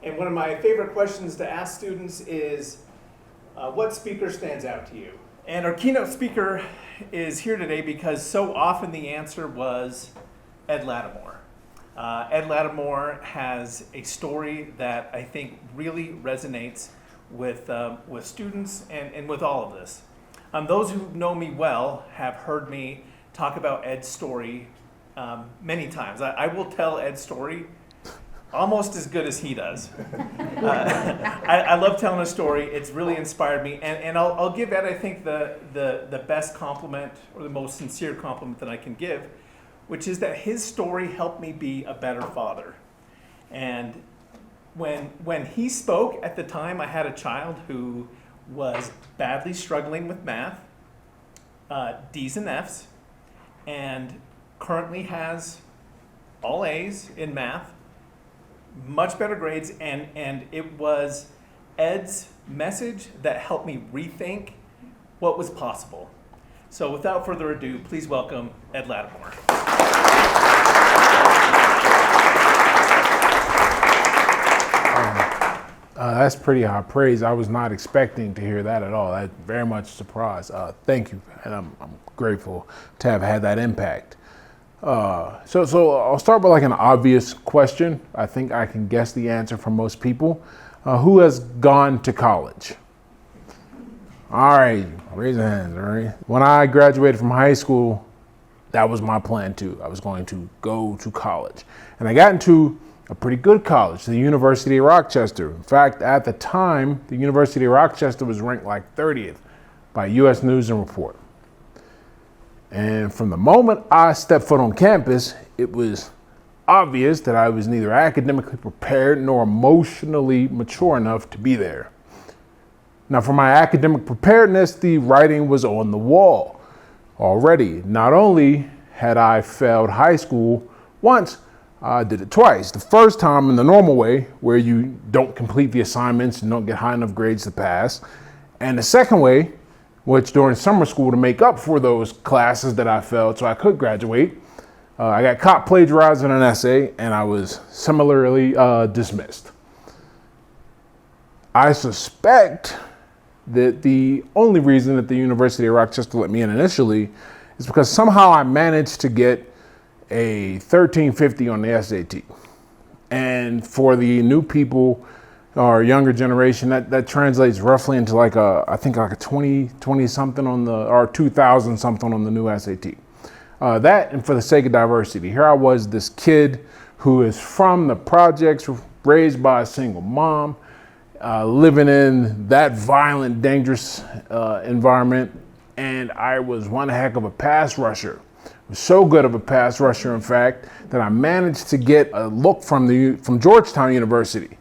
And one of my favorite questions to ask students is, what speaker stands out to you? And our keynote speaker is here today because so often the answer was Ed Latimore. Ed Latimore has a story that I think really resonates with students and with all of this. Those who know me well have heard me talk about Ed's story many times. I will tell Ed's story almost as good as he does. I love telling a story. It's really inspired me. And I'll give Ed, I think, the best compliment or the most sincere compliment that I can give, which is that his story helped me be a better father. And when he spoke at the time, I had a child who was badly struggling with math, D's and F's, and currently has all A's in math, much better grades, and it was Ed's message that helped me rethink what was possible. So without further ado, please welcome Ed Latimore. That's pretty high praise. I was not expecting to hear that at all. That's very much surprised. Thank you, and I'm grateful to have had that impact. So I'll start with like an obvious question. I think I can guess the answer from most people. Who has gone to college? All right, raise your hands, all right? When I graduated from high school, that was my plan too. I was going to go to college. And I got into a pretty good college, the University of Rochester. In fact, at the time, the University of Rochester was ranked like 30th by U.S. News and Report. And from the moment I stepped foot on campus, it was obvious that I was neither academically prepared nor emotionally mature enough to be there. Now, for my academic preparedness, the writing was on the wall already. Not only had I failed high school once, I did it twice. The first time in the normal way, where you don't complete the assignments and don't get high enough grades to pass. And the second way, which during summer school, to make up for those classes that I failed so I could graduate, I got caught plagiarizing an essay and I was similarly dismissed. I suspect that the only reason that the University of Rochester let me in initially is because somehow I managed to get a 1350 on the SAT. And for the new people or younger generation, that translates roughly into like I think like a 20 something on the, or 2000 something on the new SAT. That, and for the sake of diversity, here I was, this kid who is from the projects, raised by a single mom, living in that violent, dangerous environment, and I was one heck of a pass rusher. So good of a pass rusher, in fact, that I managed to get a look from Georgetown University.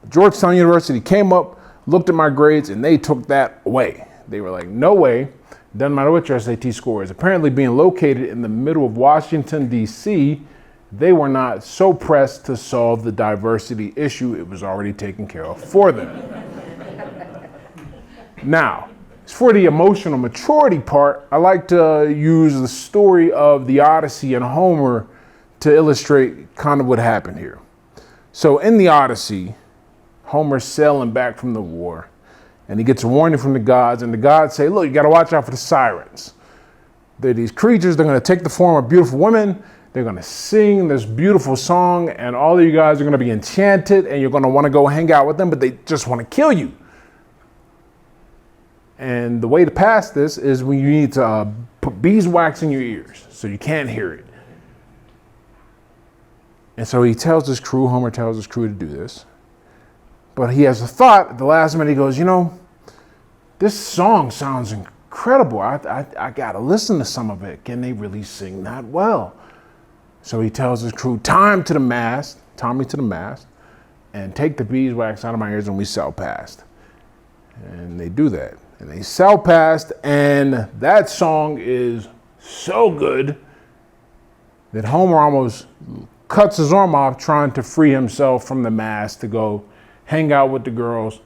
Georgetown University came up, looked at my grades, and they took that away. They were like, no way, doesn't matter what your SAT score is. Apparently being located in the middle of Washington, D.C., they were not so pressed to solve the diversity issue. It was already taken care of for them. Now, as for the emotional maturity part, I like to use the story of the Odyssey and Homer to illustrate kind of what happened here. So in the Odyssey, Homer's sailing back from the war, and he gets a warning from the gods, and the gods say, look, you got to watch out for the sirens. They're these creatures, they're going to take the form of beautiful women, they're going to sing this beautiful song, and all of you guys are going to be enchanted, and you're going to want to go hang out with them, but they just want to kill you. And the way to pass this is when you need to put beeswax in your ears so you can't hear it. And so he tells his crew, Homer tells his crew to do this. But he has a thought at the last minute. He goes, you know, this song sounds incredible. I got to listen to some of it. Can they really sing that well? So he tells his crew, tie me to the mast, and take the beeswax out of my ears and we sail past. And they do that. And they sail past, and that song is so good that Homer almost cuts his arm off trying to free himself from the mast to go hang out with the girls,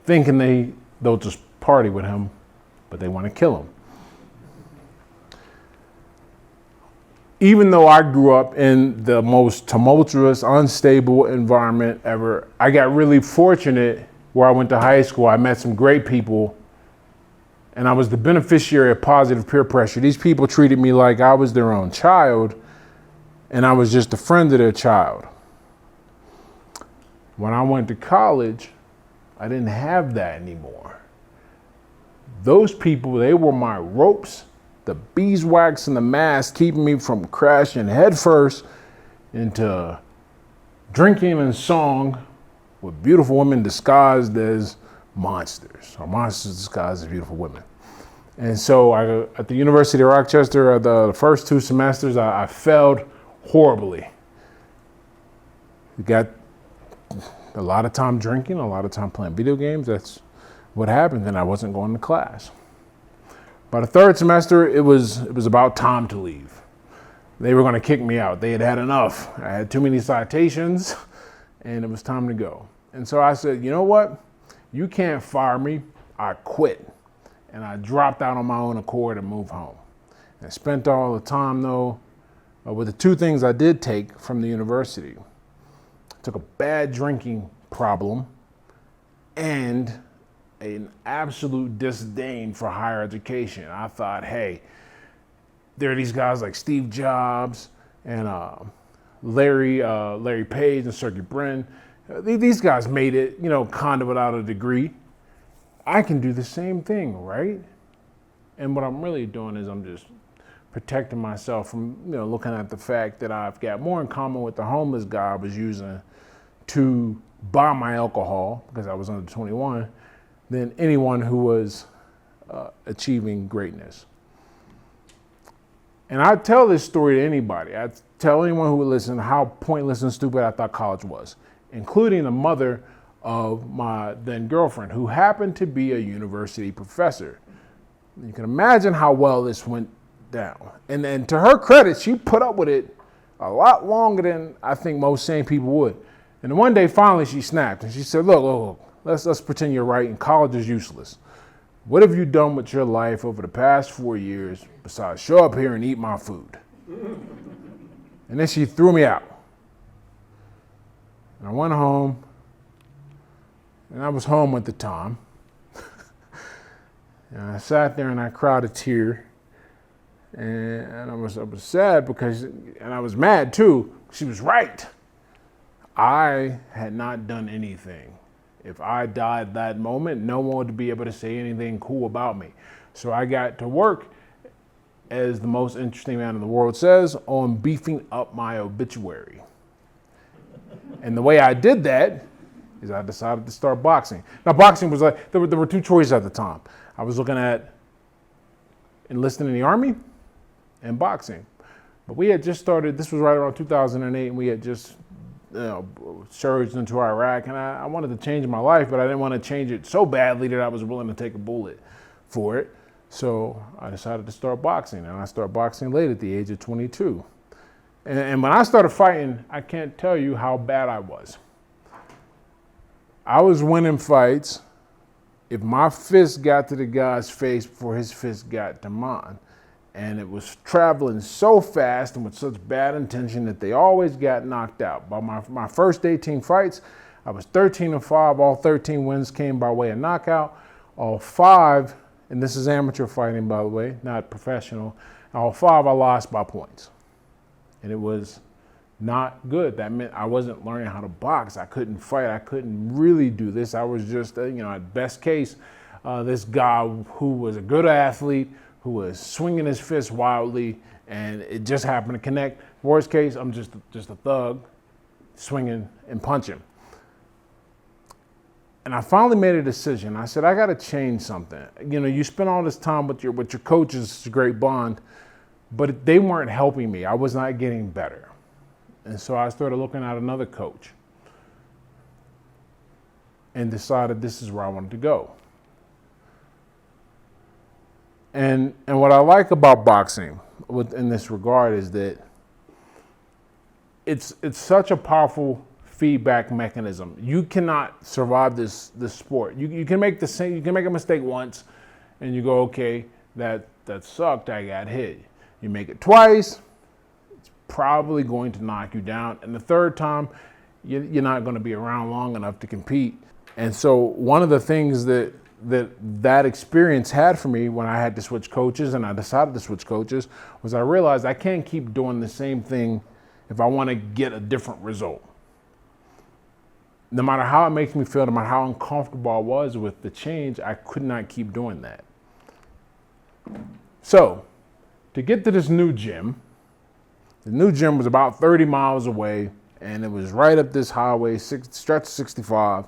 thinking they'll just party with him, but they want to kill him. even though I grew up in the most tumultuous, unstable environment ever, I got really fortunate where I went to high school. I met some great people, and I was the beneficiary of positive peer pressure. These people treated me like I was their own child, and I was just a friend of their child. When I went to college, I didn't have that anymore. Those people, they were my ropes, the beeswax and the mask keeping me from crashing headfirst into drinking and song with beautiful women disguised as monsters, or monsters disguised as beautiful women. And so at the University of Rochester, the first 2 semesters, I failed horribly. Got a lot of time drinking, a lot of time playing video games. That's what happened, and I wasn't going to class. By the 3rd semester, it was about time to leave. They were going to kick me out. They had had enough. I had too many citations, and it was time to go. And so I said, you know what? You can't fire me. I quit. And I dropped out on my own accord and moved home. And I spent all the time, though, with the 2 things I did take from the university. I took a bad drinking problem and an absolute disdain for higher education. I thought, hey, there are these guys like Steve Jobs and Larry Page and Sergey Brin. These guys made it, kind of without a degree. I can do the same thing, right? And what I'm really doing is I'm just protecting myself from, looking at the fact that I've got more in common with the homeless guy I was using to buy my alcohol, because I was under 21, than anyone who was achieving greatness. And I tell this story to anybody. I tell anyone who would listen how pointless and stupid I thought college was, including the mother of my then girlfriend, who happened to be a university professor. You can imagine how well this went down. And to her credit, she put up with it a lot longer than I think most sane people would. And one day, finally, she snapped and she said, look, let's pretend you're right and college is useless. What have you done with your life over the past 4 years besides show up here and eat my food? And then she threw me out. And I went home, and I was home at the time. And I sat there and I cried a tear. And I was sad because, and I was mad too. She was right. I had not done anything. If I died that moment, no one would be able to say anything cool about me. So I got to work, as the most interesting man in the world says, on beefing up my obituary. And the way I did that is I decided to start boxing. Now, boxing was like, there were 2 choices at the time. I was looking at enlisting in the Army and boxing. But we had just started, this was right around 2008, and we had just surged into Iraq, and I wanted to change my life, but I didn't want to change it so badly that I was willing to take a bullet for it. So I decided to start boxing, and I started boxing late at the age of 22. And when I started fighting, I can't tell you how bad I was. I was winning fights if my fist got to the guy's face before his fist got to mine. And it was traveling so fast and with such bad intention that they always got knocked out. By my first 18 fights, I was 13-5. All 13 wins came by way of knockout. All 5, and this is amateur fighting, by the way, not professional, all 5 I lost by points. And it was not good. That meant I wasn't learning how to box. I couldn't fight. I couldn't really do this. I was just, at best case, this guy who was a good athlete, who was swinging his fist wildly, and it just happened to connect. Worst case, I'm just a thug swinging and punching. And I finally made a decision. I said, I got to change something. You spend all this time with your coaches, it's a great bond, but they weren't helping me. I was not getting better. And so I started looking at another coach and decided this is where I wanted to go. And what I like about boxing in this regard is that it's such a powerful feedback mechanism. You cannot survive this sport. You can make a mistake once and you go, okay, that sucked, I got hit. You make it twice, probably going to knock you down. And the third time, you're not going to be around long enough to compete. And so one of the things that experience had for me when I had to switch coaches and I decided to switch coaches was I realized I can't keep doing the same thing if I want to get a different result. No matter how it makes me feel, no matter how uncomfortable I was with the change, I could not keep doing that. So, to get to this new gym, the new gym was about 30 miles away, and it was right up this highway, stretch 65.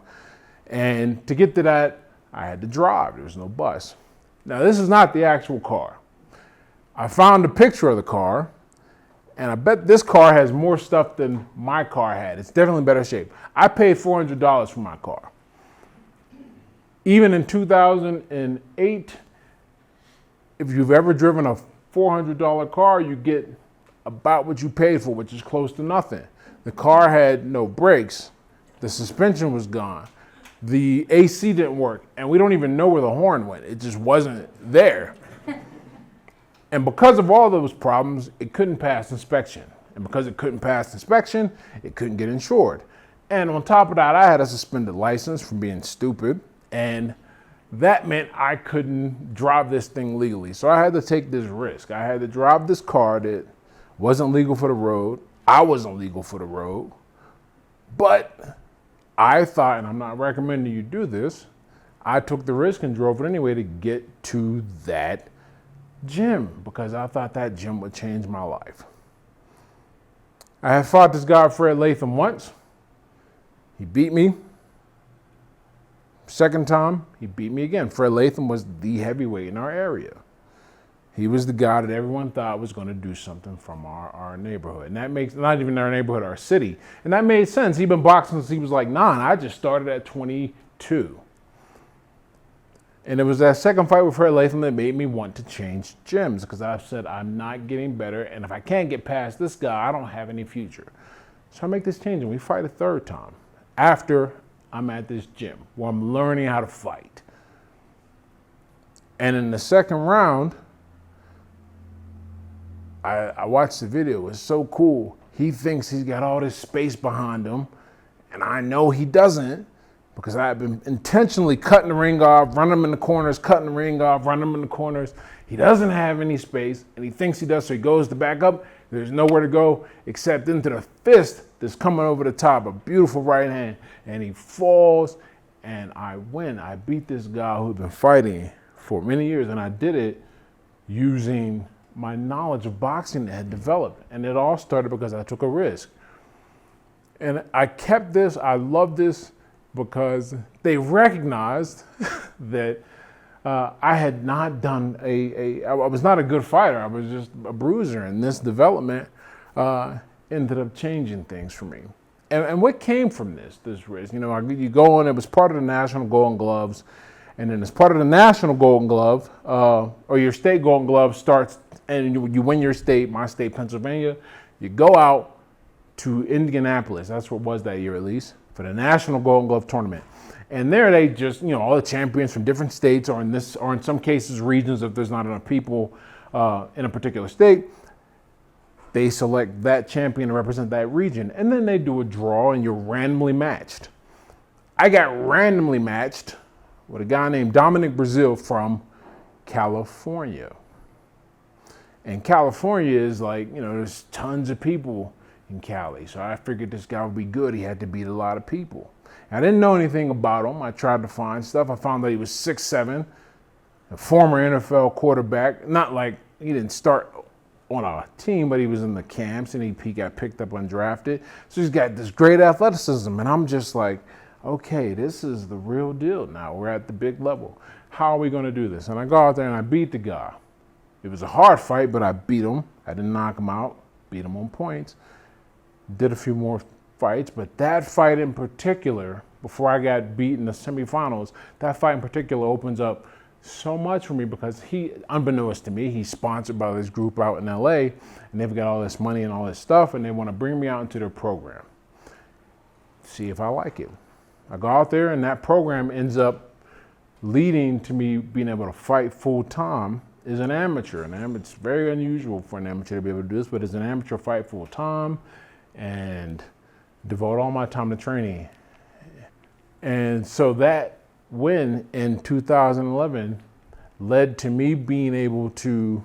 And to get to that, I had to drive. There was no bus. Now, this is not the actual car. I found a picture of the car, and I bet this car has more stuff than my car had. It's definitely in better shape. I paid $400 for my car. Even in 2008, if you've ever driven a $400 car, you get about what you paid for, which is close to nothing. The car had no brakes. The suspension was gone. The AC didn't work, and we don't even know where the horn went. It just wasn't there. And because of all those problems, it couldn't pass inspection. And because it couldn't pass inspection, it couldn't get insured. And on top of that, I had a suspended license for being stupid. And that meant I couldn't drive this thing legally. So I had to take this risk. I had to drive this car that wasn't legal for the road. I wasn't legal for the road. But I thought, and I'm not recommending you do this, I took the risk and drove it anyway to get to that gym because I thought that gym would change my life. I had fought this guy, Fred Latham, once. He beat me. Second time, he beat me again. Fred Latham was the heavyweight in our area. He was the guy that everyone thought was going to do something from our neighborhood. And that makes, not even our neighborhood, our city. And that made sense. He'd been boxing since he was like 9. I just started at 22. And it was that second fight with Fred Latham that made me want to change gyms because I said, I'm not getting better. And if I can't get past this guy, I don't have any future. So I make this change and we fight a third time after I'm at this gym where I'm learning how to fight. And in the second round, I watched the video. It was so cool. He thinks he's got all this space behind him, and I know he doesn't because I've been intentionally cutting the ring off, running him in the corners, cutting the ring off, running him in the corners. He doesn't have any space, and he thinks he does, so he goes to back up. There's nowhere to go except into the fist that's coming over the top, a beautiful right hand, and he falls, and I win. I beat this guy who'd been fighting for many years, and I did it using my knowledge of boxing that had developed. And it all started because I took a risk. And I kept this, I love this, because they recognized that I had not done I was not a good fighter. I was just a bruiser. And this development ended up changing things for me. And what came from this risk? You know, you go on, it was part of the National Golden Gloves. And then as part of the National Golden Glove, or your state Golden Glove starts, and you win your state, my state, Pennsylvania, you go out to Indianapolis, that's what it was that year at least, for the National Golden Glove Tournament. And there they just, all the champions from different states, or in some cases regions if there's not enough people in a particular state, they select that champion to represent that region. And then they do a draw and you're randomly matched. I got randomly matched with a guy named Dominic Brazil from California. And California is like, there's tons of people in Cali. So I figured this guy would be good. He had to beat a lot of people. I didn't know anything about him. I tried to find stuff. I found that he was 6'7", a former NFL quarterback. Not like he didn't start on a team, but he was in the camps and he got picked up undrafted. So he's got this great athleticism. And I'm just like, okay, this is the real deal now. We're at the big level. How are we going to do this? And I go out there and I beat the guy. It was a hard fight, but I beat him. I didn't knock him out, beat him on points. Did a few more fights, but that fight in particular, before I got beat in the semifinals, that fight in particular opens up so much for me because he, unbeknownst to me, he's sponsored by this group out in LA, and they've got all this money and all this stuff, and they want to bring me out into their program. See if I like it. I go out there, and that program ends up leading to me being able to fight full time is an amateur. It's very unusual for an amateur to be able to do this, but as an amateur, fight full time and devote all my time to training. And so that win in 2011 led to me being able to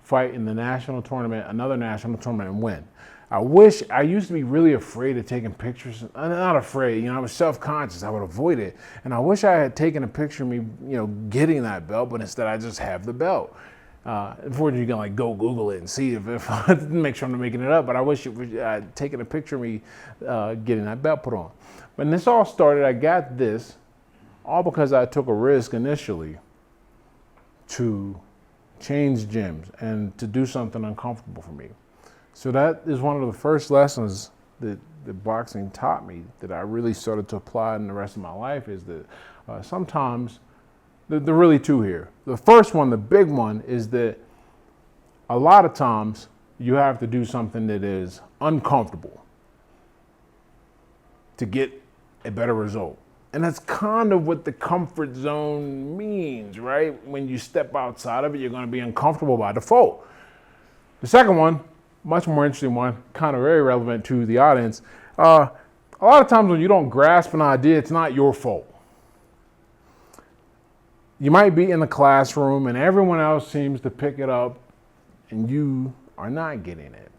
fight in the national tournament, another national tournament, and win. I used to be really afraid of taking pictures. I'm not afraid, I was self-conscious. I would avoid it. And I wish I had taken a picture of me, getting that belt, but instead I just have the belt. Unfortunately, you can go Google it and see if make sure I'm not making it up, but I wish I'd taken a picture of me getting that belt put on. When this all started, I got this all because I took a risk initially to change gyms and to do something uncomfortable for me. So that is one of the first lessons that boxing taught me that I really started to apply in the rest of my life, is that sometimes, there are really two here. The first one, the big one, is that a lot of times you have to do something that is uncomfortable to get a better result. And that's kind of what the comfort zone means, right? When you step outside of it, you're going to be uncomfortable by default. The second one, much more interesting one, kind of very relevant to the audience. A lot of times when you don't grasp an idea, it's not your fault. You might be in the classroom and everyone else seems to pick it up and you are not getting it.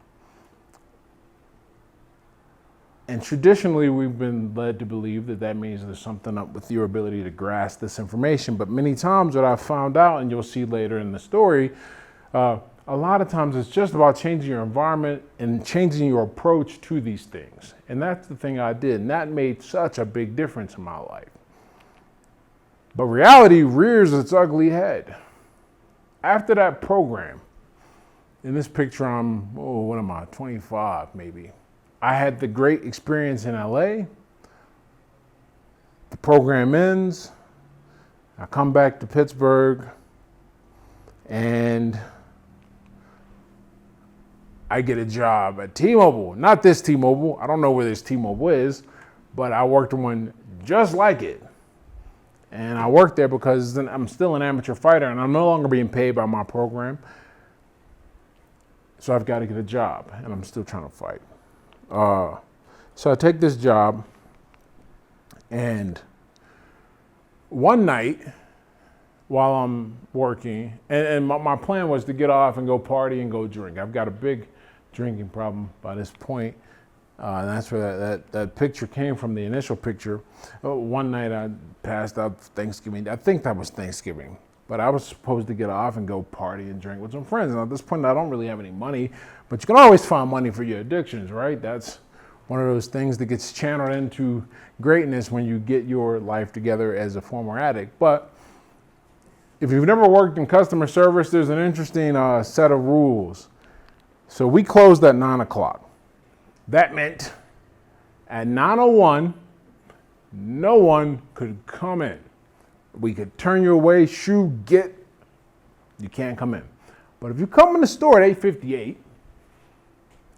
And traditionally, we've been led to believe that that means there's something up with your ability to grasp this information. But many times what I've found out, and you'll see later in the story, a lot of times it's just about changing your environment and changing your approach to these things. And that's the thing I did. And that made such a big difference in my life. But reality rears its ugly head. After that program, in this picture, I'm, 25 maybe. I had the great experience in LA. The program ends. I come back to Pittsburgh and I get a job at T-Mobile. Not this T-Mobile. I don't know where this T-Mobile is, but I worked in one just like it. And I worked there because I'm still an amateur fighter and I'm no longer being paid by my program. So I've got to get a job and I'm still trying to fight. So I take this job and one night while I'm working, and my plan was to get off and go party and go drink. I've got a big drinking problem by this point. And that's where that picture came from, the initial picture. One night I passed out Thanksgiving. I think that was Thanksgiving. But I was supposed to get off and go party and drink with some friends. And at this point, I don't really have any money. But you can always find money for your addictions, right? That's one of those things that gets channeled into greatness when you get your life together as a former addict. But if you've never worked in customer service, there's an interesting set of rules. So we closed at 9 o'clock. That meant at 9:01, no one could come in. We could turn you away, you can't come in. But if you come in the store at 8:58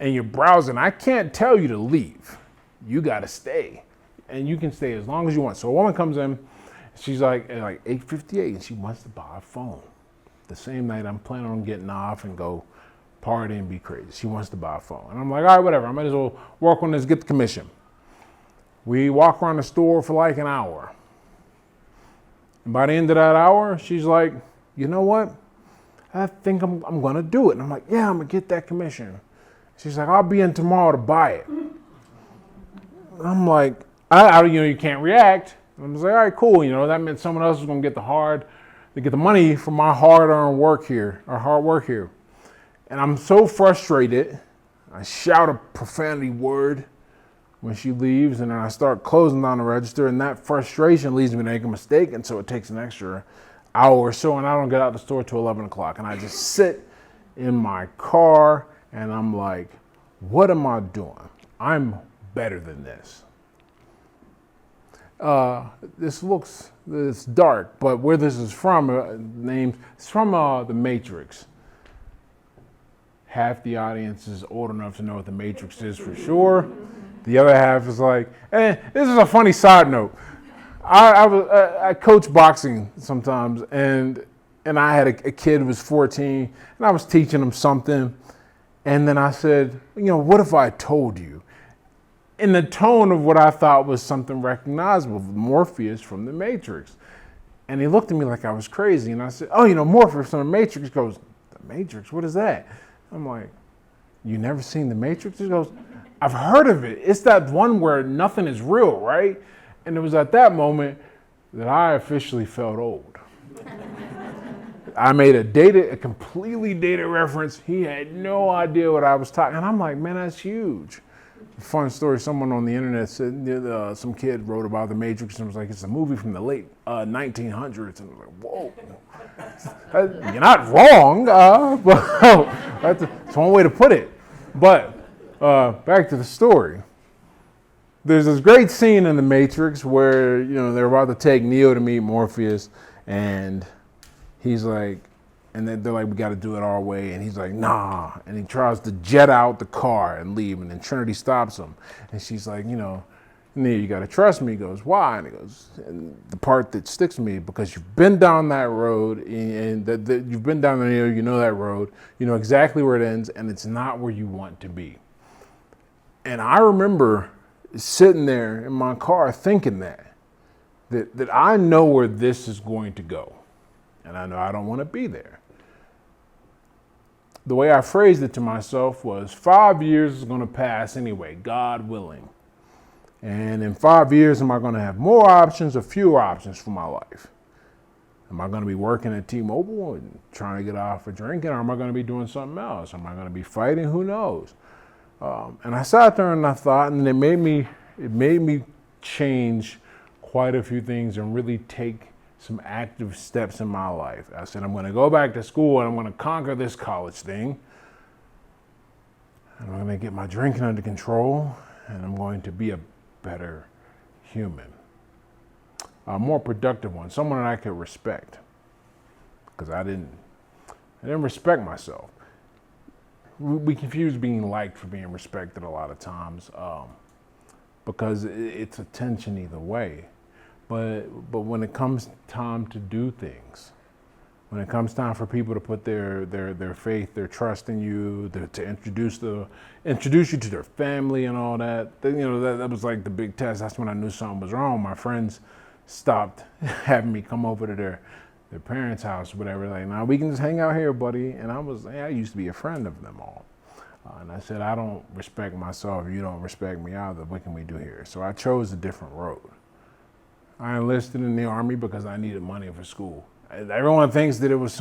and you're browsing, I can't tell you to leave. You got to stay. And you can stay as long as you want. So a woman comes in, she's like 8:58 and she wants to buy a phone. The same night I'm planning on getting off and go party and be crazy. She wants to buy a phone. And I'm like, all right, whatever. I might as well work on this, get the commission. We walk around the store for like an hour. And by the end of that hour, she's like, you know what? I think I'm going to do it. And I'm like, yeah, I'm going to get that commission. She's like, I'll be in tomorrow to buy it. I'm like, you can't react. I'm just like, all right, cool. That meant someone else is going to get the money for my hard work here. And I'm so frustrated. I shout a profanity word when she leaves, and then I start closing down the register, and that frustration leads me to make a mistake, and so it takes an extra hour or so, and I don't get out the store till 11 o'clock, and I just sit in my car, and I'm like, what am I doing? I'm better than this. It's dark, but where this is from, it's from The Matrix. Half the audience is old enough to know what The Matrix is for sure. The other half is like, this is a funny side note. I coach boxing sometimes, and and I had a kid who was 14, and I was teaching him something. And then I said, what if I told you? In the tone of what I thought was something recognizable, Morpheus from the Matrix. And he looked at me like I was crazy. And I said, Morpheus from the Matrix. He goes, the Matrix? What is that? I'm like, you never seen the Matrix? He goes, I've heard of it. It's that one where nothing is real, right? And it was at that moment that I officially felt old. I made a completely dated reference. He had no idea what I was talking. And I'm like, man, that's huge. Fun story. Someone on the internet said, some kid wrote about the Matrix and was like, it's a movie from the late 1900s. And I was like, whoa, you're not wrong, but that's one way to put it. But back to the story. There's this great scene in the Matrix where, they're about to take Neo to meet Morpheus, and he's like, and then they're like, we got to do it our way. And he's like, nah. And he tries to jet out the car and leave. And then Trinity stops him. And she's like, Neo, you got to trust me. He goes, why? And he goes, and the part that sticks with me, because you've been down that road, and you've been down there, Neo, you know that road. You know exactly where it ends, and it's not where you want to be. And I remember sitting there in my car thinking that I know where this is going to go. And I know I don't want to be there. The way I phrased it to myself was 5 years is going to pass anyway, God willing. And in 5 years, am I going to have more options or fewer options for my life? Am I going to be working at T-Mobile and trying to get off for drinking, or am I going to be doing something else? Am I going to be fighting? Who knows? And I sat there and I thought, and it made me change quite a few things and really take some active steps in my life. I said, I'm going to go back to school and I'm going to conquer this college thing. And I'm going to get my drinking under control, and I'm going to be a better human. A more productive one, someone that I could respect. Because I didn't respect myself. We confuse being liked for being respected a lot of times, because it's attention either way. But when it comes time to do things, when it comes time for people to put their faith, their trust in you, to introduce you to their family and all that, that was like the big test. That's when I knew something was wrong. My friends stopped having me come over to their parents' house or whatever. Like, now we can just hang out here, buddy. And I used to be a friend of them all. And I said, I don't respect myself. You don't respect me either. What can we do here? So I chose a different road. I enlisted in the Army because I needed money for school. Everyone thinks that it was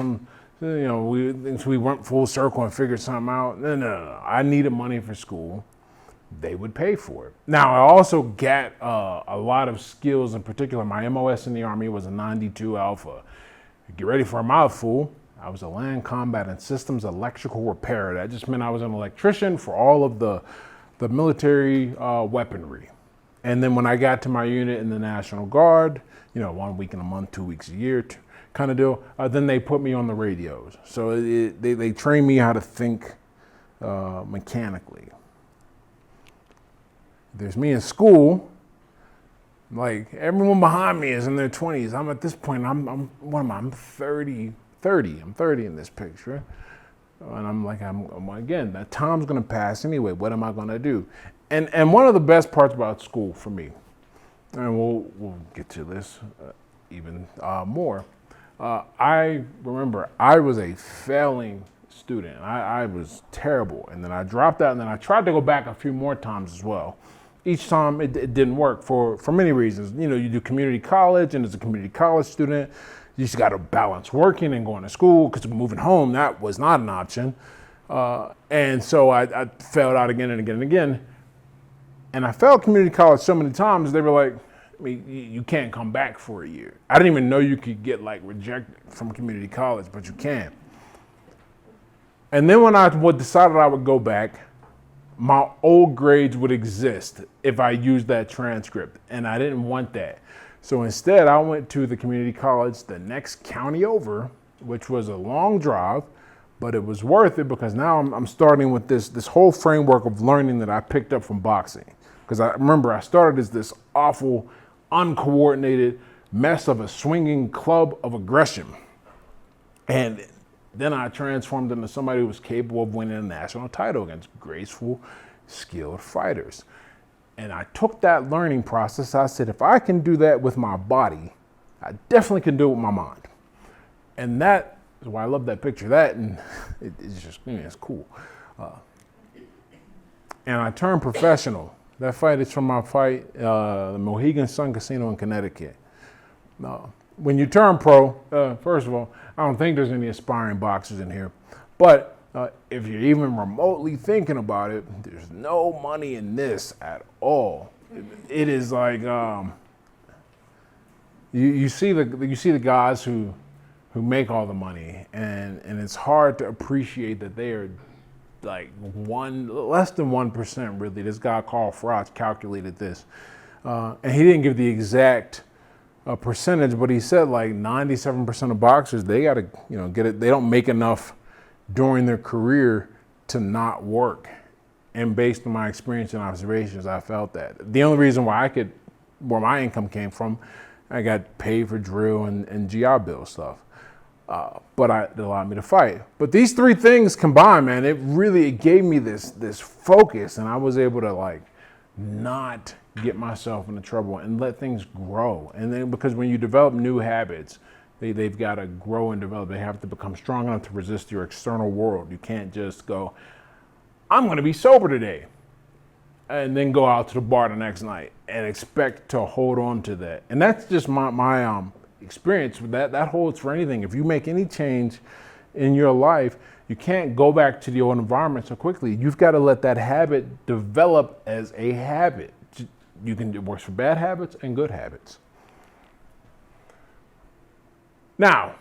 we went full circle and figured something out. No. I needed money for school. They would pay for it. Now, I also got a lot of skills. In particular, my MOS in the Army was a 92 Alpha. Get ready for a mouthful. I was a land combat and systems electrical repairer. That just meant I was an electrician for all of the military weaponry. And then when I got to my unit in the National Guard, 1 week in a month, 2 weeks a year kind of deal, then they put me on the radios. So they trained me how to think mechanically. There's me in school. Like, everyone behind me is in their 20s. I'm at this point, I'm 30. I'm 30 in this picture. And I'm like, again, that time's going to pass anyway. What am I going to do? And one of the best parts about school for me, and we'll get to this even more. I remember I was a failing student. I was terrible. And then I dropped out, and then I tried to go back a few more times as well. Each time it didn't work for many reasons. You do community college, and as a community college student, you just got to balance working and going to school, because moving home, that was not an option. And so I failed out again and again and again. And I failed community college so many times, they were like, you can't come back for a year. I didn't even know you could get rejected from community college, but you can. And then when I decided I would go back, my old grades would exist if I used that transcript, and I didn't want that. So instead, I went to the community college the next county over, which was a long drive, but it was worth it, because now I'm starting with this whole framework of learning that I picked up from boxing. Because I remember I started as this awful, uncoordinated mess of a swinging club of aggression. And then I transformed into somebody who was capable of winning a national title against graceful, skilled fighters. And I took that learning process. I said, if I can do that with my body, I definitely can do it with my mind. And that is why I love that picture. That, and it's just, it's cool. And I turned professional. That fight is from my fight, the Mohegan Sun Casino in Connecticut. When you turn pro, first of all, I don't think there's any aspiring boxers in here. But if you're even remotely thinking about it, there's no money in this at all. It is like you see the guys who make all the money, and it's hard to appreciate that they are like less than 1% really. This guy Carl Froch calculated this, and he didn't give the exact percentage, but he said like 97% of boxers, they gotta get it. They don't make enough during their career to not work. And based on my experience and observations, I felt that. The only reason why where my income came from, I got paid for drill and GI Bill stuff. But it allowed me to fight. But these three things combined, man, it gave me this focus, and I was able to like not get myself into trouble and let things grow. And then because when you develop new habits, they've got to grow and develop. They have to become strong enough to resist your external world. You can't just go, I'm going to be sober today, and then go out to the bar the next night and expect to hold on to that. And that's just my experience with that. That holds for anything. If you make any change in your life, you can't go back to the old environment so quickly. You've got to let that habit develop as a habit. It works for bad habits and good habits. Now,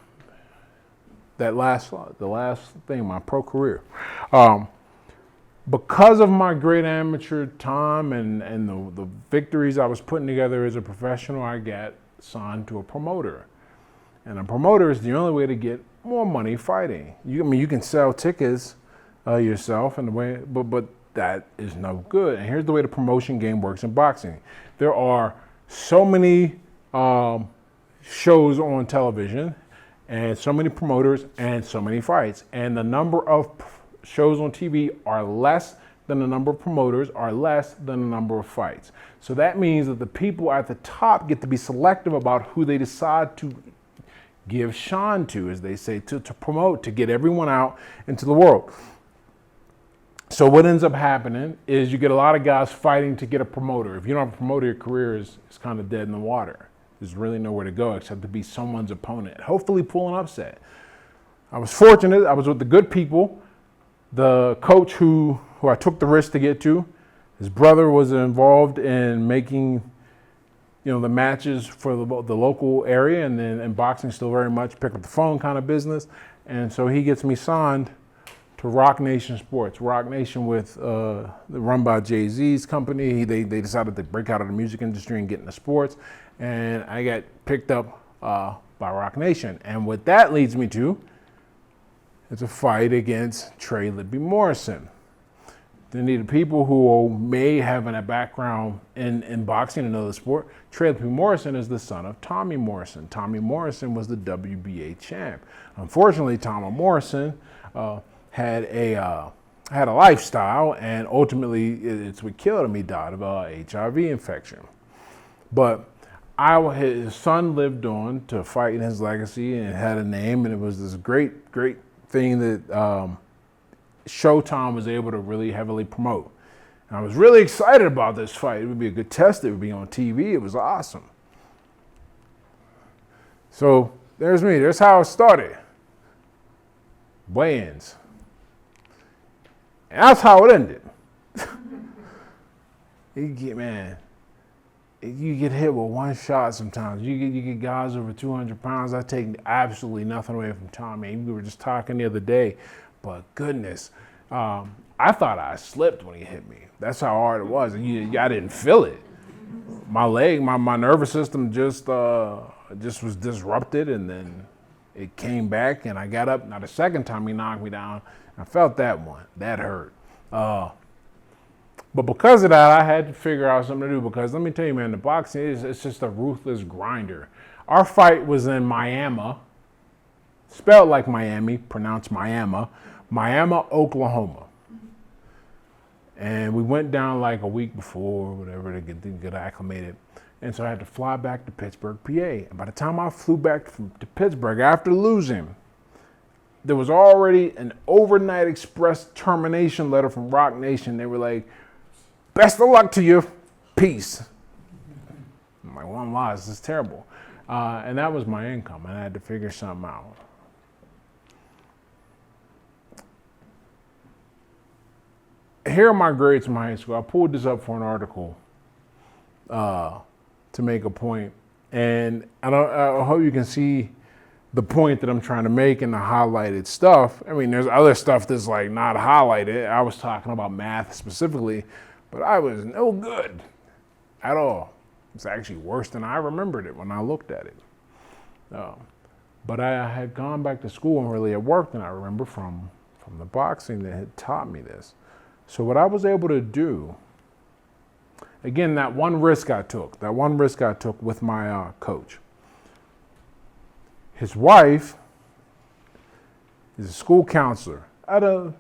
the last thing, my pro career. Because of my great amateur time and the victories I was putting together as a professional, I got signed to a promoter. And a promoter is the only way to get more money fighting. You can sell tickets yourself, but that is no good. And here's the way the promotion game works in boxing. There are so many shows on television, and so many promoters, and so many fights. And the number of shows on TV are less than the number of promoters, are less than the number of fights. So that means that the people at the top get to be selective about who they decide to give shine to, as they say, to promote, to get everyone out into the world. So what ends up happening is you get a lot of guys fighting to get a promoter. If you don't have a promoter, your career is kind of dead in the water. There's really nowhere to go except to be someone's opponent, hopefully pull an upset. I was fortunate. I was with the good people. The coach who I took the risk to get to, his brother was involved in making the matches for the local area, and boxing still very much pick up the phone kind of business. And so he gets me signed to Rock Nation Sports. Rock Nation run by Jay-Z's company. They decided to break out of the music industry and get into sports. And I got picked up by Rock Nation. And what that leads me to is a fight against Trey Libby Morrison. They needed people who may have a background in boxing and another sport. Trey Libby Morrison is the son of Tommy Morrison. Tommy Morrison was the WBA champ. Unfortunately, Tommy Morrison had a lifestyle, and ultimately it's what killed him. He died of HIV infection. But his son lived on to fight in his legacy and had a name, and it was this great thing that Showtime was able to really heavily promote. And I was really excited about this fight. It would be a good test. It would be on TV. It was awesome. So there's me. There's how it started. Weigh-ins. And that's how it ended. You get hit with one shot sometimes. You get guys over 200 pounds. I take absolutely nothing away from Tommy. We were just talking the other day, but goodness, I thought I slipped when he hit me. That's how hard it was. And I didn't feel it. My leg, my nervous system just was disrupted, and then it came back, and I got up. Now the second time he knocked me down, I felt that one. That hurt. But because of that, I had to figure out something to do, because let me tell you, man, the boxing it's just a ruthless grinder. Our fight was in Miami, spelled like Miami, pronounced Miami, Oklahoma. And we went down like a week before, or whatever, to get acclimated. And so I had to fly back to Pittsburgh, PA. And by the time I flew back to Pittsburgh after losing, there was already an overnight express termination letter from Rock Nation. They were like, best of luck to you, peace. I'm like, well, I'm lost, this is terrible. And that was my income, and I had to figure something out. Here are my grades from high school. I pulled this up for an article to make a point. And I hope you can see the point that I'm trying to make in the highlighted stuff. I mean, there's other stuff that's like not highlighted. I was talking about math specifically, but I was no good at all. It's actually worse than I remembered it when I looked at it. But I had gone back to school and really had worked, and I remember from the boxing that had taught me this. So what I was able to do, again, that one risk I took with my coach. His wife is a school counselor at I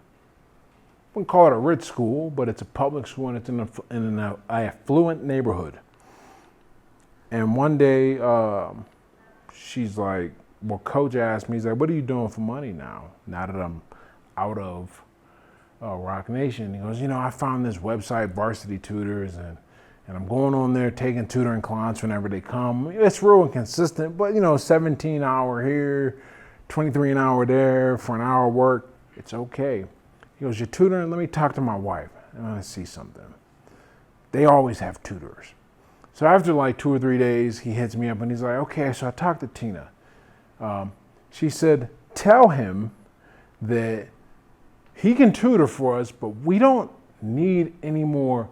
wouldn't call it a rich school, but it's a public school and it's in an affluent neighborhood. And one day, she's like, well, coach asked me, he's like, what are you doing for money now that I'm out of Rock Nation? He goes, I found this website, Varsity Tutors, and I'm going on there taking tutoring clients whenever they come. It's real inconsistent, but 17 hour here, 23 an hour there for an hour work, it's okay. He goes, you're tutoring? Let me talk to my wife. I want to see something. They always have tutors. So after like 2 or 3 days, he hits me up and he's like, okay, so I talked to Tina. She said, tell him that he can tutor for us, but we don't need any more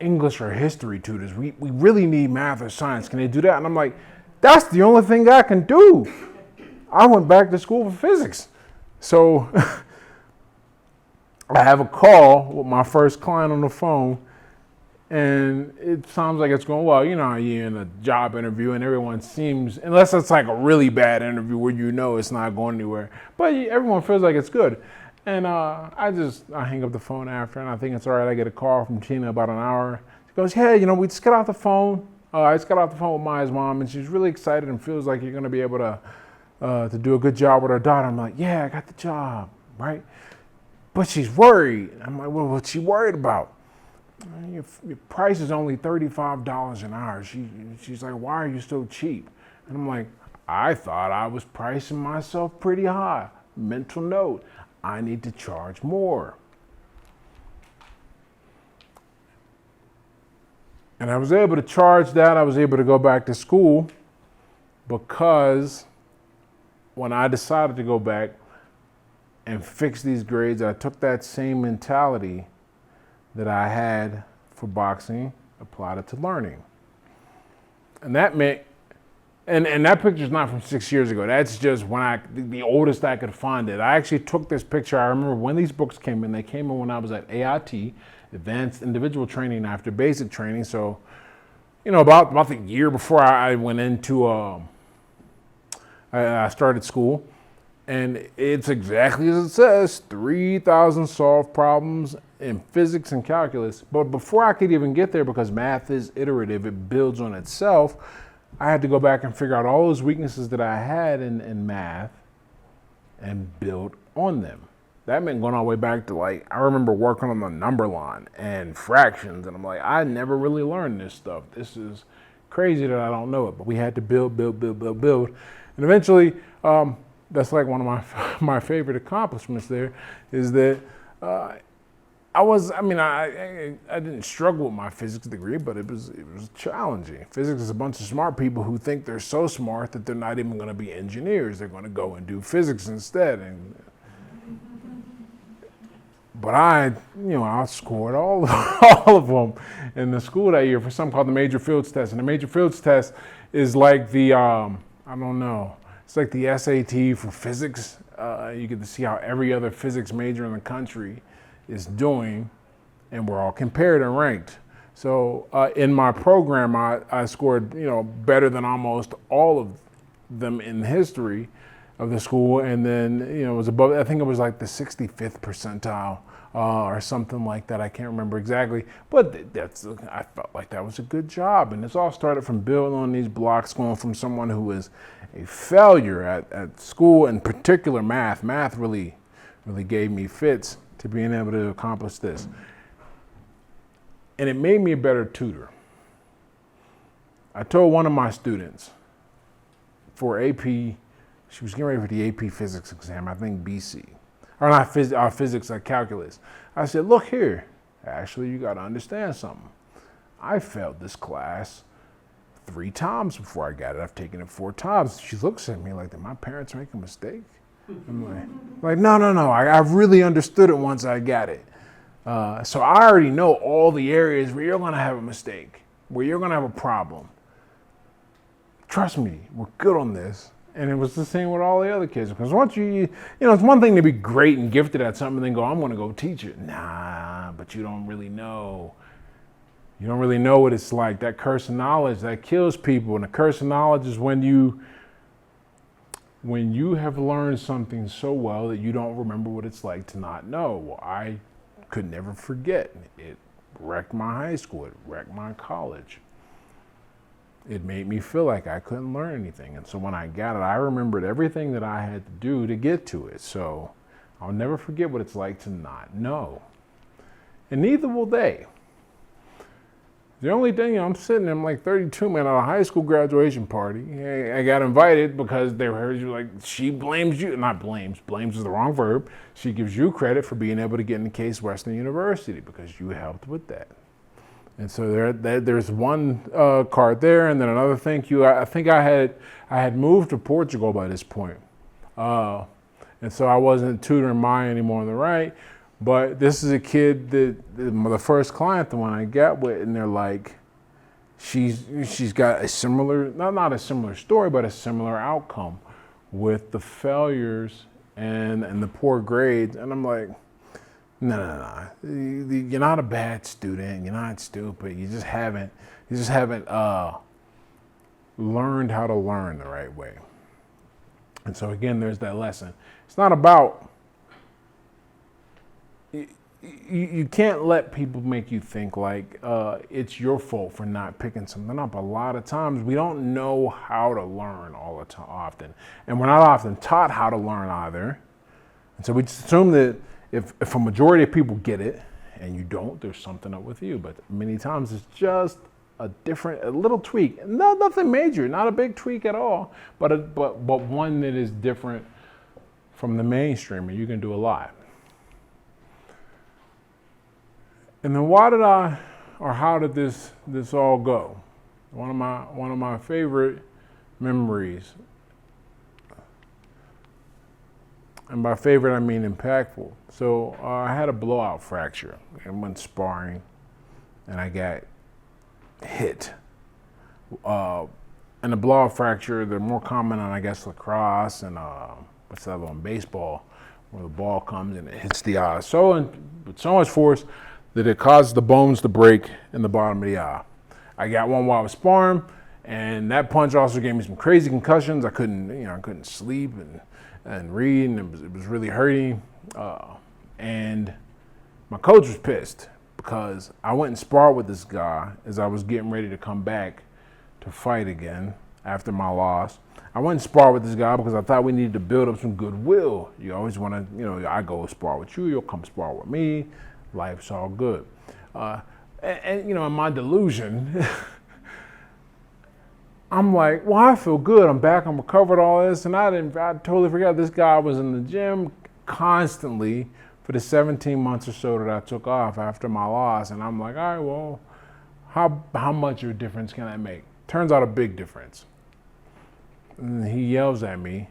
English or history tutors. We really need math or science. Can they do that? And I'm like, that's the only thing I can do. I went back to school for physics. So I have a call with my first client on the phone, and it sounds like it's going well. You're in a job interview and everyone seems, unless it's like a really bad interview where it's not going anywhere, but everyone feels like it's good. And I hang up the phone after, and I think it's all right. I get a call from Tina about an hour. She goes, hey, we just got off the phone. I just got off the phone with Maya's mom, and she's really excited and feels like you're going to be able to do a good job with her daughter. I'm like, yeah, I got the job, right? But she's worried. I'm like, well, what's she worried about? Your price is only $35 an hour. She's like, why are you so cheap? And I'm like, I thought I was pricing myself pretty high. Mental note, I need to charge more. And I was able to charge that. I was able to go back to school because when I decided to go back and fix these grades, I took that same mentality that I had for boxing, applied it to learning. And that meant, and that picture's not from 6 years ago. That's just the oldest I could find it. I actually took this picture. I remember when these books came in. They came in when I was at AIT, Advanced Individual Training after basic training. So, about the year before I went into, I started school. And it's exactly as it says, 3,000 solved problems in physics and calculus. But before I could even get there, because math is iterative, it builds on itself, I had to go back and figure out all those weaknesses that I had in math and build on them. That meant going all the way back to I remember working on the number line and fractions. And I'm like, I never really learned this stuff. This is crazy that I don't know it. But we had to build. And eventually, that's like one of my favorite accomplishments there is that I didn't struggle with my physics degree, but it was challenging. Physics is a bunch of smart people who think they're so smart that they're not even going to be engineers. They're going to go and do physics instead. But I scored all of them in the school that year for something called the Major Fields Test. And the Major Fields Test is like the, it's like the SAT for physics. You get to see how every other physics major in the country is doing, and we're all compared and ranked. So in my program, I scored better than almost all of them in history, of the school, and then it was above. I think it was like the 65th percentile or something like that. I can't remember exactly, but I felt like that was a good job, and it's all started from building on these blocks, going from someone who was a failure at school, in particular math. Math really gave me fits, to being able to accomplish this, and it made me a better tutor. I told one of my students for AP, she was getting ready for the AP physics exam, I think BC, or not physics, calculus. I said, look here, Ashley, you got to understand something. I failed this class 3 times before I got it. I've taken it 4 times. She looks at me like, did my parents make a mistake? I'm like, no, I really understood it once I got it. So I already know all the areas where you're going to have a mistake, where you're going to have a problem. Trust me, we're good on this. And it was the same with all the other kids. Because once it's one thing to be great and gifted at something and then go, I'm going to go teach it. Nah, but you don't really know. You don't really know what it's like. That curse of knowledge, that kills people. And the curse of knowledge is when you have learned something so well that you don't remember what it's like to not know. Well, I could never forget. It wrecked my high school. It wrecked my college. It made me feel like I couldn't learn anything. And so when I got it, I remembered everything that I had to do to get to it. So I'll never forget what it's like to not know. And neither will they. The only thing, I'm sitting there, I'm like 32, man, at a high school graduation party. I got invited because they heard you, like, she blames you, not blames is the wrong verb. She gives you credit for being able to get into Case Western University because you helped with that. And so there's one card there, and then another thank you. I think I had moved to Portugal by this point. And so I wasn't tutoring Maya anymore on the right. But this is a kid that the first client, the one I got with, and they're like, she's got a similar, not a similar story, but a similar outcome with the failures and the poor grades. And I'm like, no. You're not a bad student. You're not stupid. You just haven't learned how to learn the right way. And so again, there's that lesson. It's not about. You can't let people make you think like it's your fault for not picking something up. A lot of times we don't know how to learn all the time, often. And we're not often taught how to learn either. And so we just assume that if a majority of people get it and you don't, there's something up with you. But many times it's just a little tweak. Nothing major, not a big tweak at all, but one that is different from the mainstream, and you can do a lot. And then how did this all go? One of my favorite memories, and by favorite I mean impactful. So I had a blowout fracture and went sparring, and I got hit. And the blowout fracture, they're more common on, I guess, lacrosse and what's the other one, baseball, where the ball comes and it hits the eye with so much force that it causes the bones to break in the bottom of the eye. I got one while I was sparring, and that punch also gave me some crazy concussions. I couldn't sleep and read, and it was really hurting. And my coach was pissed because I went and sparred with this guy as I was getting ready to come back to fight again after my loss. I went and sparred with this guy because I thought we needed to build up some goodwill. You always want to, I go spar with you, you'll come spar with me. Life's all good. And in my delusion, I'm like, well, I feel good. I'm back. I'm recovered all this. And I totally forgot this guy was in the gym constantly for the 17 months or so that I took off after my loss. And I'm like, all right, well, how much of a difference can I make? Turns out a big difference. And he yells at me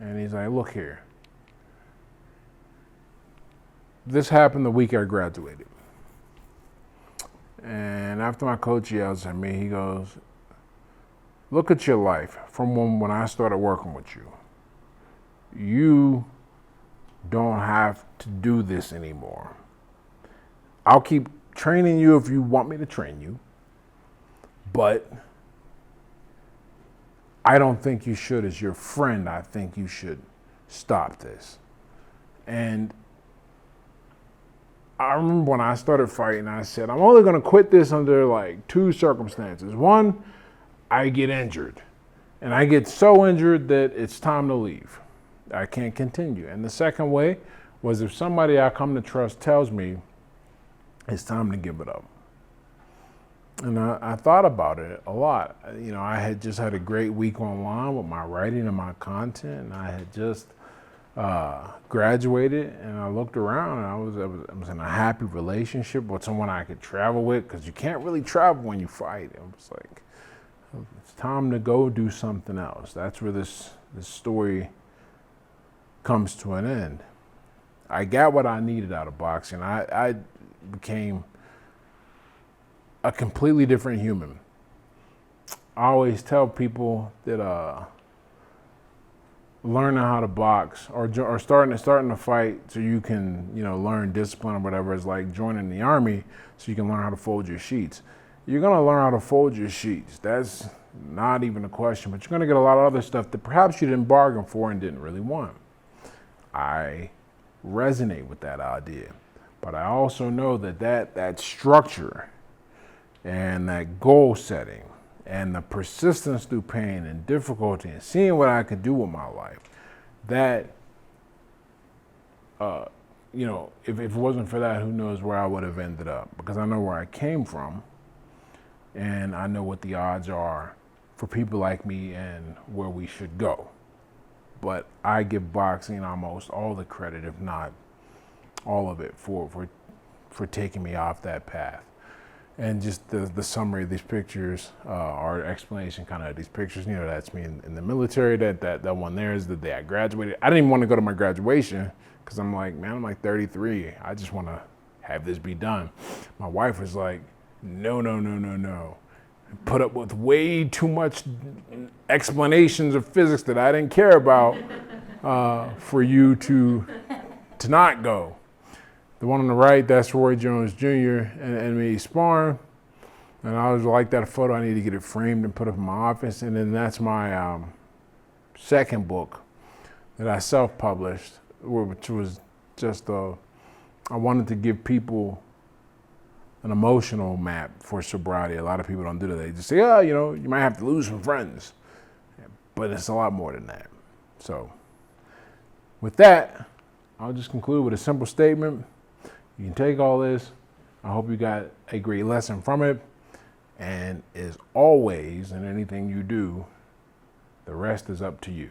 and he's like, look here. This happened the week I graduated. And after my coach yells at me, he goes, look at your life from when I started working with you. You don't have to do this anymore. I'll keep training you if you want me to train you, but I don't think you should. As your friend, I think you should stop this. And I remember when I started fighting, I said, I'm only going to quit this under like two circumstances. One, I get injured. And I get so injured that it's time to leave. I can't continue. And the second way was if somebody I come to trust tells me it's time to give it up. And I thought about it a lot. You know, I had just had a great week online with my writing and my content. And I had just graduated, and I looked around, and I was in a happy relationship with someone I could travel with, because you can't really travel when you fight. It was like, it's time to go do something else. That's where this story comes to an end. I got what I needed out of boxing. I became a completely different human. I always tell people that learning how to box or starting to fight so you can, you know, learn discipline or whatever is like joining the army so you can learn how to fold your sheets. You're gonna learn how to fold your sheets. That's not even a question, but you're gonna get a lot of other stuff that perhaps you didn't bargain for and didn't really want. I resonate with that idea, but I also know that structure and that goal setting and the persistence through pain and difficulty and seeing what I could do with my life, that, you know, if it wasn't for that, who knows where I would have ended up, because I know where I came from and I know what the odds are for people like me and where we should go. But I give boxing almost all the credit, if not all of it, for taking me off that path. And just the summary of these pictures, or explanation kind of these pictures, you know, that's me in the military. That one there is the day I graduated. I didn't even want to go to my graduation because I'm like, man, I'm like 33. I just want to have this be done. My wife was like, no. Put up with way too much explanations of physics that I didn't care about for you to not go. The one on the right, that's Roy Jones Jr. and me sparring. And I was like, that photo, I need to get it framed and put up in my office. And then that's my second book that I self-published, which was just I wanted to give people an emotional map for sobriety. A lot of people don't do that. They just say, oh, you know, you might have to lose some friends. But it's a lot more than that. So with that, I'll just conclude with a simple statement. You can take all this. I hope you got a great lesson from it. And as always, in anything you do, the rest is up to you.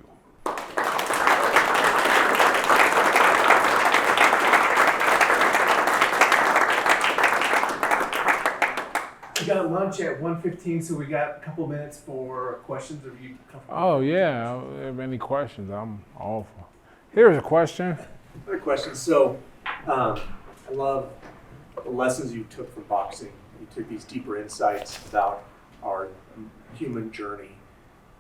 We got lunch at 1:15, so we got a couple minutes for questions. Are you comfortable? Oh, yeah. If you have any questions, I'm all for. Here's a question. Another question. So, I love the lessons you took from boxing. You took these deeper insights about our human journey.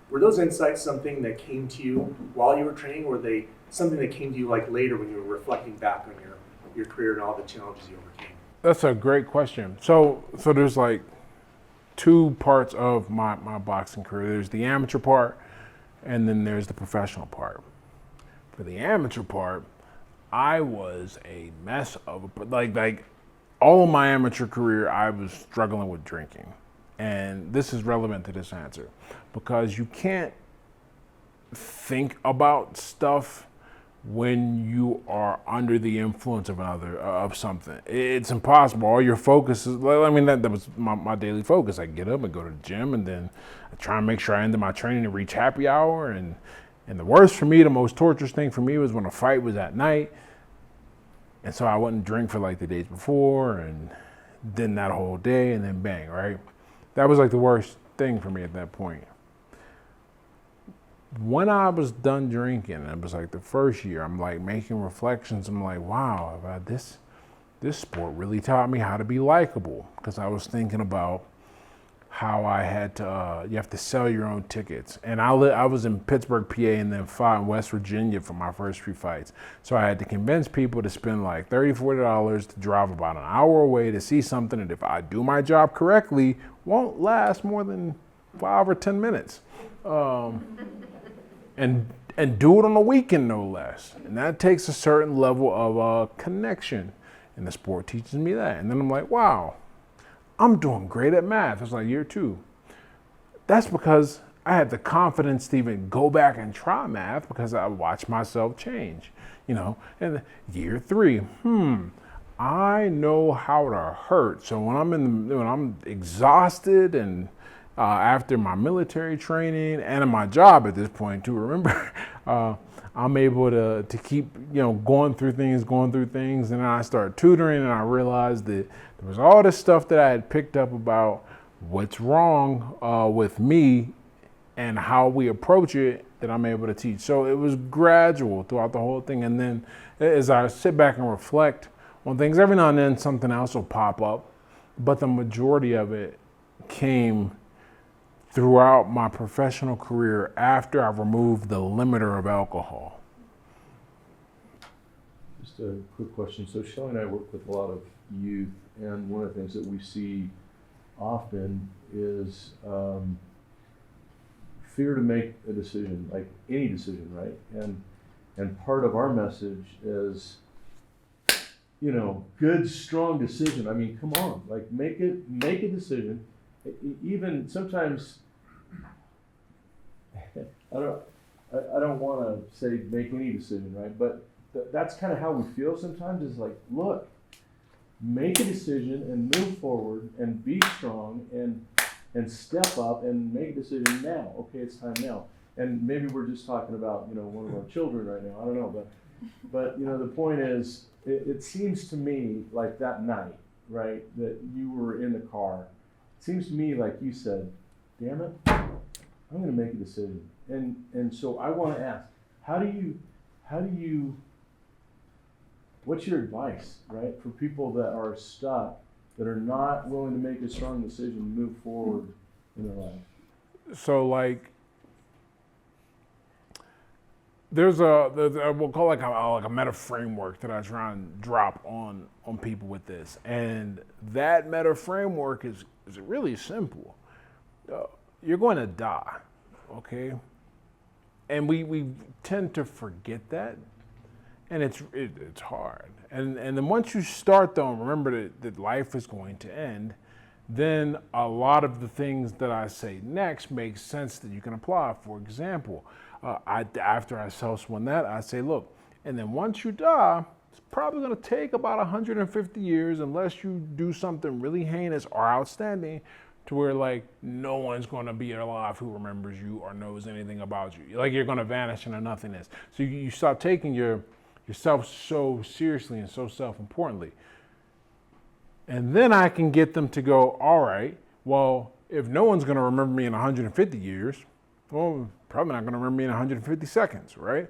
Were those insights something that came to you while you were training, or were they something that came to you like later when you were reflecting back on your career and all the challenges you overcame? That's a great question. So there's like two parts of my boxing career. There's the amateur part, and then there's the professional part. For the amateur part, I was a mess of like all of my amateur career, I was struggling with drinking. And this is relevant to this answer because you can't think about stuff when you are under the influence of something. It's impossible. All your focus is, I mean, that was my daily focus. I get up and go to the gym, and then I try and make sure I end my training and reach happy hour. And the worst for me, the most torturous thing for me was when a fight was at night. And so I wouldn't drink for like the days before, and then that whole day, and then bang, right? That was like the worst thing for me at that point. When I was done drinking, it was like the first year, I'm like making reflections. I'm like, wow, this sport really taught me how to be likable, because I was thinking about how I had to, you have to sell your own tickets. And I was in Pittsburgh, PA, and then fought in West Virginia for my first 3 fights. So I had to convince people to spend like $30, $40 to drive about an hour away to see something that if I do my job correctly, won't last more than 5 or 10 minutes. And do it on the weekend, no less. And that takes a certain level of connection. And the sport teaches me that. And then I'm like, wow, I'm doing great at math. It's like year 2. That's because I had the confidence to even go back and try math because I watched myself change, And year 3, I know how to hurt. So when I'm exhausted and after my military training and in my job at this point too, remember, I'm able to keep, going through things. And then I started tutoring and I realized that there was all this stuff that I had picked up about what's wrong with me and how we approach it that I'm able to teach. So it was gradual throughout the whole thing. And then as I sit back and reflect on things, every now and then something else will pop up, but the majority of it came throughout my professional career after I removed the limiter of alcohol. Just a quick question. So Shelley and I work with a lot of youth, and one of the things that we see often is fear to make a decision, like any decision, right? And part of our message is, good, strong decision. I mean, come on, like make a decision. Even sometimes, I don't want to say make any decision, right? But that's kind of how we feel sometimes. Is like, look, make a decision and move forward and be strong and step up and make a decision now. Okay, it's time now. And maybe we're just talking about one of our children right now. I don't know, but the point is, it seems to me like that night, right, that you were in the car. It seems to me like you said, damn it, I'm going to make a decision. And so I want to ask, how do you, what's your advice, right, for people that are stuck, that are not willing to make a strong decision to move forward in their life? So there's we'll call it like a meta framework that I try and drop on people with this, and that meta framework is really simple. You're going to die, okay, and we tend to forget that, and it's hard. And then once you start though, and remember that life is going to end, then a lot of the things that I say next make sense that you can apply. For example, after I self-swim that, I say, look, and then once you die, it's probably going to take about 150 years unless you do something really heinous or outstanding to where like no one's going to be alive who remembers you or knows anything about you. Like you're going to vanish into nothingness. So you stop taking yourself so seriously and so self-importantly. And then I can get them to go, all right, well, if no one's going to remember me in 150 years, well, probably not going to remember me in 150 seconds, right?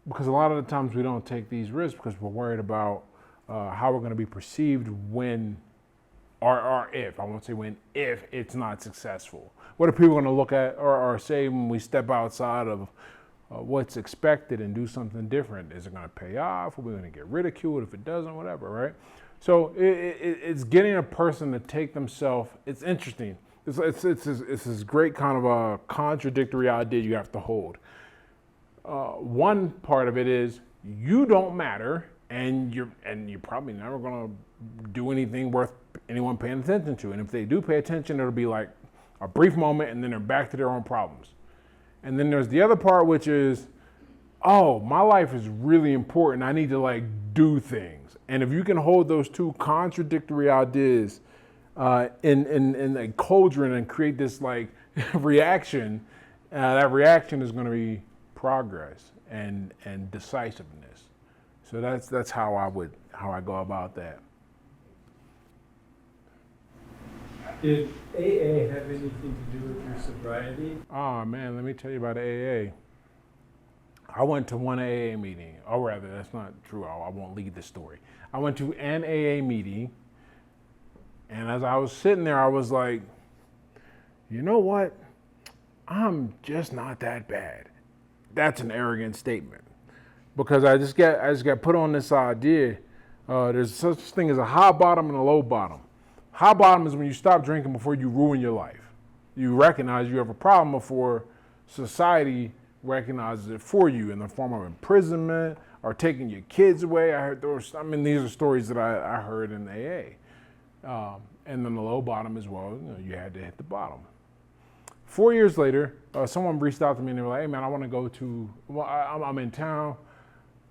Because a lot of the times we don't take these risks because we're worried about how we're going to be perceived when, or if, I won't say when, if it's not successful. What are people going to look at or say when we step outside of what's expected and do something different? Is it going to pay off? Are we going to get ridiculed if it doesn't? Whatever, right? So it's getting a person to take themselves. It's interesting. It's this great kind of a contradictory idea you have to hold. One part of it is you don't matter, and you're probably never going to do anything worth anyone paying attention to. And if they do pay attention, it'll be like a brief moment, and then they're back to their own problems. And then there's the other part, which is, oh, my life is really important. I need to like do things. And if you can hold those two contradictory ideas in a cauldron and create this like reaction, that reaction is going to be progress and decisiveness. So that's how I go about that. Did AA have anything to do with your sobriety? Oh man, let me tell you about AA. I went to one AA meeting, or rather, that's not true. I won't lead the story. I went to an AA meeting, and as I was sitting there, I was like, you know what? I'm just not that bad. That's an arrogant statement, because I just got put on this idea. There's such thing as a high bottom and a low bottom. High bottom is when you stop drinking before you ruin your life. You recognize you have a problem before society recognizes it for you in the form of imprisonment or taking your kids away. I heard those. I mean, these are stories that I heard in AA. And then the low bottom as well. You had to hit the bottom. 4 years later, someone reached out to me and they were like, "Hey man, I want to go to. Well, I'm in town.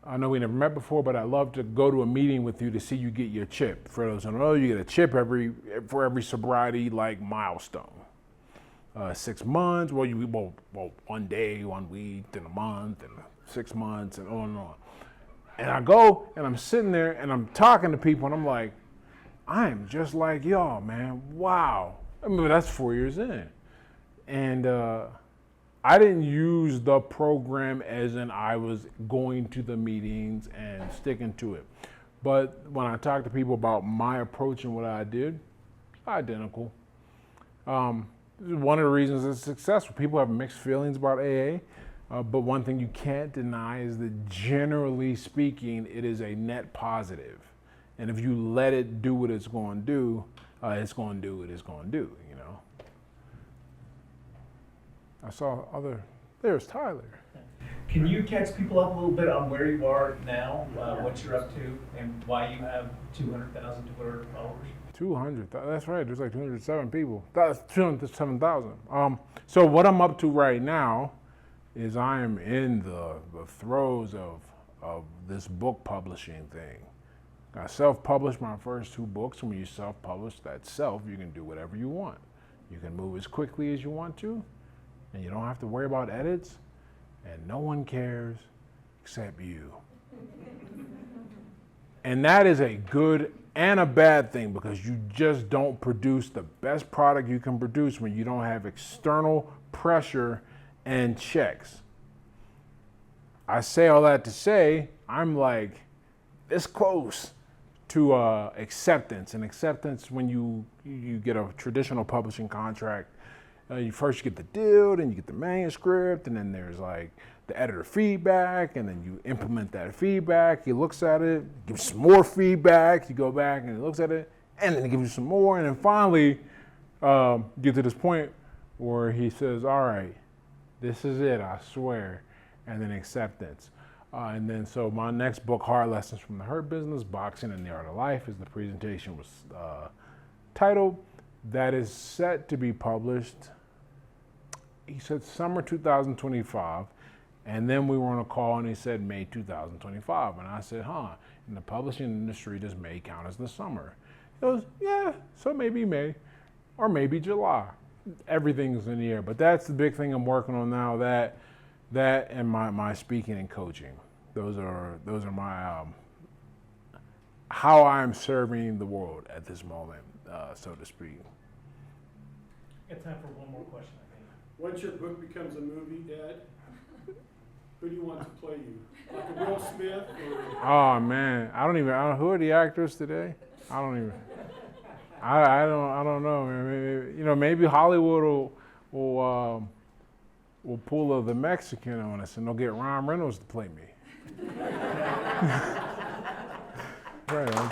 I know we never met before, but I'd love to go to a meeting with you to see you get your chip. For those who don't know, you get a chip for every sobriety like milestone. 6 months, well, 1 day, 1 week, then a month, and 6 months, and on and on. And I go and I'm sitting there and I'm talking to people and I'm like, I am just like y'all, man. Wow. I mean, that's 4 years in. And I didn't use the program as in I was going to the meetings and sticking to it. But when I talk to people about my approach and what I did, identical. One of the reasons it's successful, people have mixed feelings about AA, but one thing you can't deny is that generally speaking, it is a net positive. And if you let it do what it's going to do, it's going to do what it's going to do, you know. I saw there's Tyler. Can you catch people up a little bit on where you are now, what you're up to, and why you have 200,000 Twitter followers? 200, that's right, there's like 207 people. That's 207,000. So what I'm up to right now is I am in the throes of this book publishing thing. I self-published my first 2 books, and when you self-publish that self, you can do whatever you want. You can move as quickly as you want to, and you don't have to worry about edits, and no one cares except you. And that is a good and a bad thing, because you just don't produce the best product you can produce when you don't have external pressure and checks. I say all that to say I'm like this close to acceptance. And acceptance, when you get a traditional publishing contract, you first get the deal, then you get the manuscript, and then there's like the editor feedback, and then you implement that feedback. He looks at it, gives some more feedback. You go back and he looks at it, and then he gives you some more, and then finally get to this point where he says, "All right, this is it, I swear," and then acceptance. And then so my next book, Hard Lessons from the Hurt Business, Boxing and the Art of Life, as the presentation was titled. That is set to be published, he said summer 2025, and then we were on a call and he said May 2025, and I said, in the publishing industry, does May count as the summer? He goes, yeah, so maybe May, or maybe July. Everything's in the air, but that's the big thing I'm working on now, that and my speaking and coaching. Those are my, how I'm serving the world at this moment, so to speak. Got time for one more question, I think. Once your book becomes a movie, Dad, who do you want to play you? Like a Will Smith or? Oh man, I don't know who are the actors today. I don't know. Maybe Hollywood will pull the Mexican on us, and they'll get Ryan Reynolds to play me. Right on.